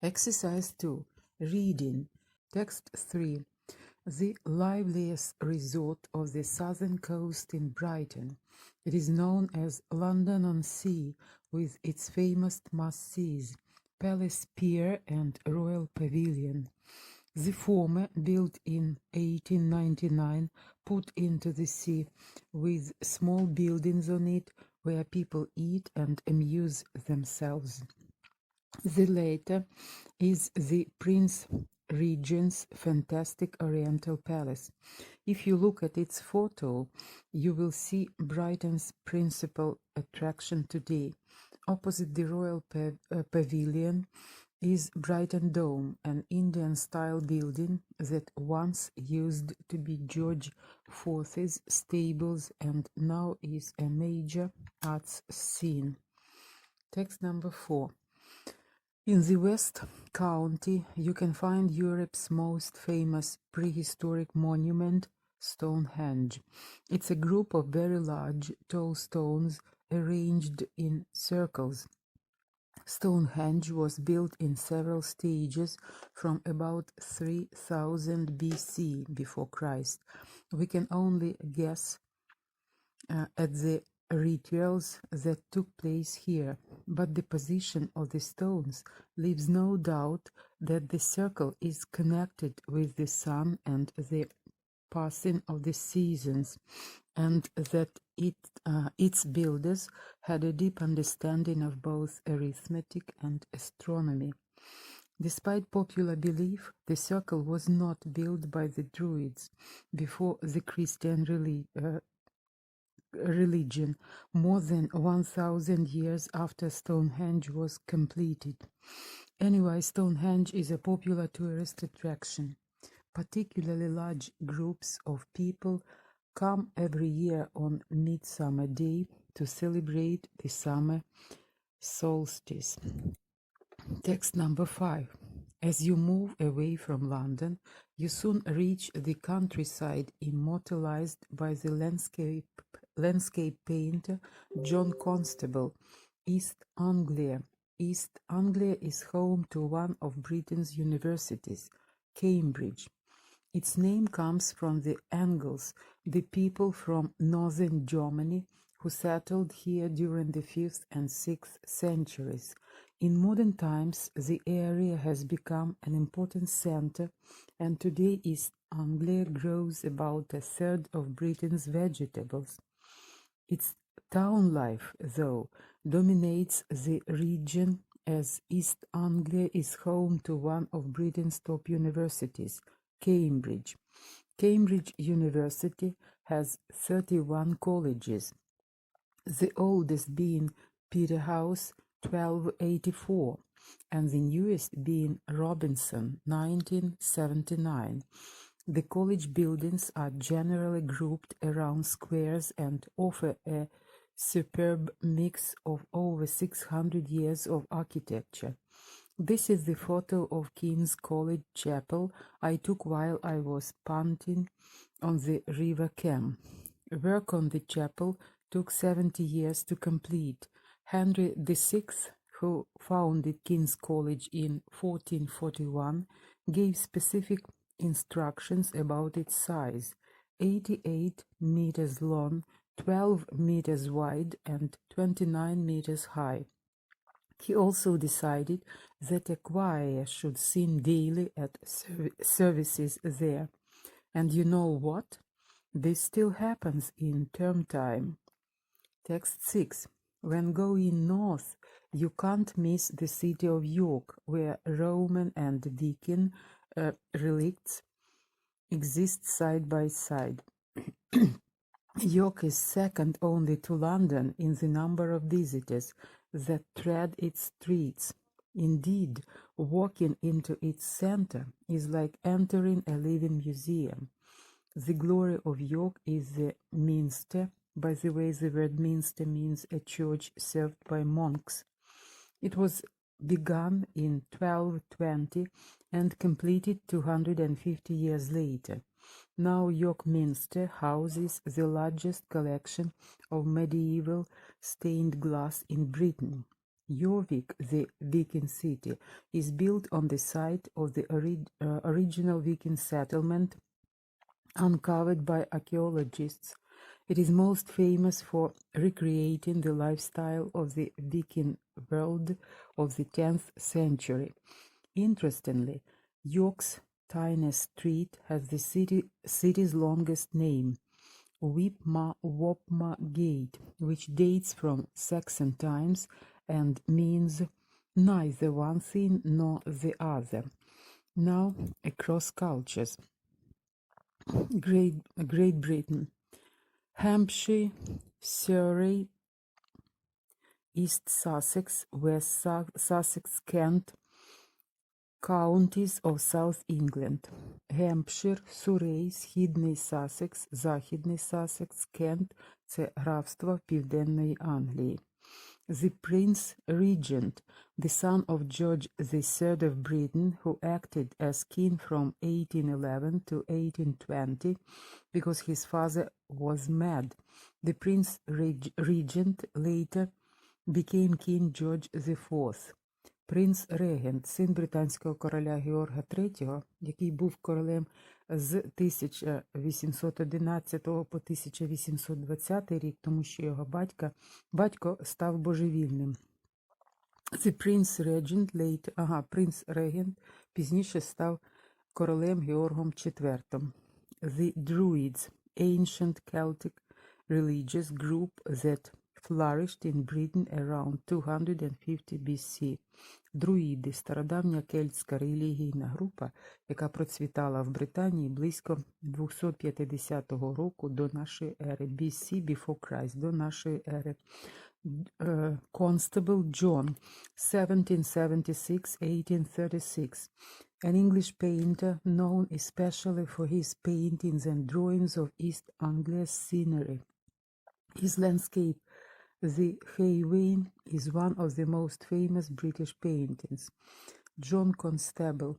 Exercise 2. Reading. Text 3. The liveliest resort of the southern coast in Brighton. It is known as London-on-Sea, with its famous must-sees, Palace Pier and Royal Pavilion. The former, built in 1899, put into the sea, with small buildings on it where people eat and amuse themselves. The latter is the Prince Regent's fantastic Oriental Palace. If you look at its photo, you will see Brighton's principal attraction today. Opposite the Royal Pavilion is Brighton Dome, an Indian-style building that once used to be George IV's stables and now is a major arts scene. Text number 4. In the West County, you can find Europe's most famous prehistoric monument, Stonehenge. It's a group of very large, tall stones arranged in circles. Stonehenge was built in several stages from about 3000 BC, before Christ. We can only guess at the rituals that took place here, but the position of the stones leaves no doubt that the circle is connected with the sun and the passing of the seasons, and that its builders had a deep understanding of both arithmetic and astronomy. Despite popular belief, the circle was not built by the Druids before the Christian religion, more than 1000 years after Stonehenge was completed. Anyway, Stonehenge is a popular tourist attraction. Particularly large groups of people come every year on Midsummer Day to celebrate the summer solstice. Text number 5. As you move away from London, you soon reach the countryside immortalized by the landscape painter John Constable, East Anglia. East Anglia is home to one of Britain's universities, Cambridge. Its name comes from the Angles, the people from northern Germany who settled here during the 5th and 6th centuries. In modern times, the area has become an important center, and today East Anglia grows about a third of Britain's vegetables. Its town life, though, dominates the region, as East Anglia is home to one of Britain's top universities, Cambridge. Cambridge University has 31 colleges, the oldest being Peterhouse, 1284, and the newest being Robinson, 1979. The college buildings are generally grouped around squares and offer a superb mix of over 600 years of architecture. This is the photo of King's College Chapel I took while I was punting on the River Cam. Work on the chapel took 70 years to complete. Henry VI, who founded King's College in 1441, gave specific instructions about its size: 88 meters long, 12 meters wide, and 29 meters high. He also decided that a choir should sing daily at services there. And you know what? This still happens in term time. Text 6. When going north, you can't miss the city of York, where Roman and Viking relicts exist side by side. York is second only to London in the number of visitors that tread its streets. Indeed, walking into its center is like entering a living museum. The glory of York is the minster. By the way, the word minster means a church served by monks. It was begun in 1220 and completed 250 years later. Now York Minster houses the largest collection of medieval stained glass in Britain. Jorvik, the Viking city, is built on the site of the original Viking settlement uncovered by archaeologists. It is most famous for recreating the lifestyle of the Viking world of the 10th century. Interestingly, York's tiniest street has the city's longest name, Wopma Gate, which dates from Saxon times and means neither one thing nor the other. Now, across cultures. Great Britain. Hampshire, Surrey, East Sussex, West Sussex, Kent, Counties of South England. Hampshire, Сурей, Східний Сассекс, Західний Сассекс, Кент – це графство Південної Англії. The Prince Regent, the son of George III of Britain, who acted as king from 1811 to 1820 because his father was mad. The Prince Regent later became King George IV. Принц Регент, син британського короля Георга III, який був королем з 1811 по 1820 рік, тому що його батько став божевільним. The Prince Regent later, принц Регент пізніше став королем Георгом IV. The Druids, ancient Celtic religious group that flourished in Britain around 250 BC. Друїди – стародавня кельтська релігійна група, яка процвітала в Британії близько 250 року до нашої ери, BC, before Christ, до нашої ери. Constable John, 1776-1836, an English painter known especially for his paintings and drawings of East Anglia's scenery. His landscape, The Haywain, is one of the most famous British paintings. John Constable,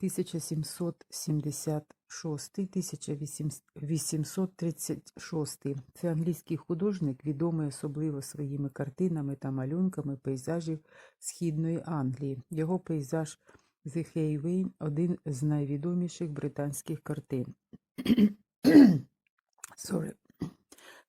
1776-1836. Це англійський художник, відомий особливо своїми картинами та малюнками пейзажів Східної Англії. Його пейзаж The Haywain – один з найвідоміших британських картин.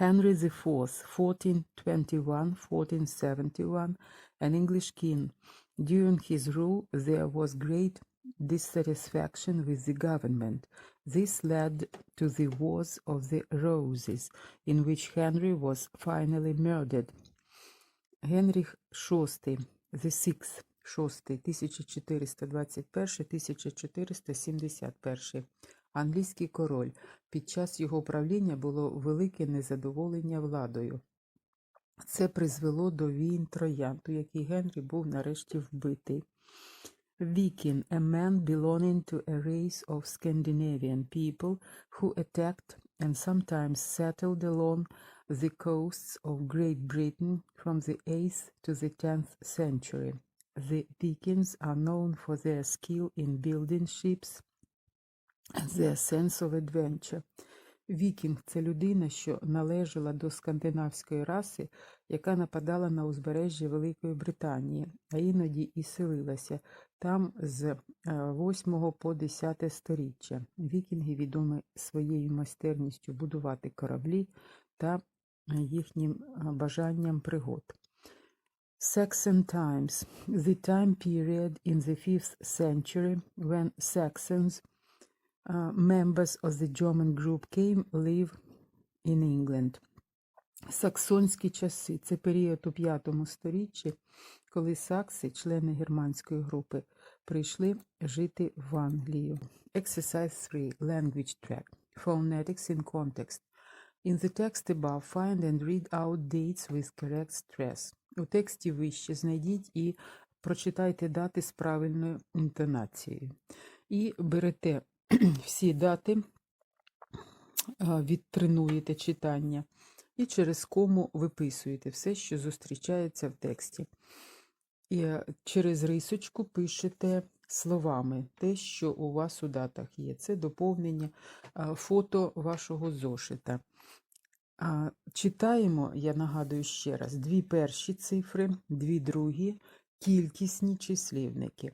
Henry IV, 1421-1471, an English king. During his rule, there was great dissatisfaction with the government. This led to the Wars of the Roses, in which Henry was finally murdered. Генріх VI, the Sixth, 1421-1471, англійський король. Під час його правління було велике незадоволення владою. Це призвело до війн троян, у якій Генрі був нарешті вбитий. Viking, a man belonging to a race of Scandinavian people who attacked and sometimes settled along the coasts of Great Britain from the 8th to the 10th century. The Vikings are known for their skill in building ships and their sense of adventure. Вікінг – це людина, що належала до скандинавської раси, яка нападала на узбережжя Великої Британії, а іноді і селилася там з 8 по 10 сторіччя. Вікінги відомі своєю майстерністю будувати кораблі та їхнім бажанням пригод. Saxon times, the time period in the 5th century when Saxons, members of the German group, came live in England. Саксонські часи – це період у 5 сторіччі, коли сакси, члени германської групи, прийшли жити в Англію. Exercise 3. Language track. Phonetics in context. In the text above, find and read out dates with correct stress. У тексті вище знайдіть і прочитайте дати з правильною інтонацією. І берете всі дати, відтренуєте читання і через кому виписуєте все, що зустрічається в тексті. І через рисочку пишете словами те, що у вас у датах є. Це доповнення фото вашого зошита. Читаємо, я нагадую ще раз, дві перші цифри, дві другі, кількісні числівники.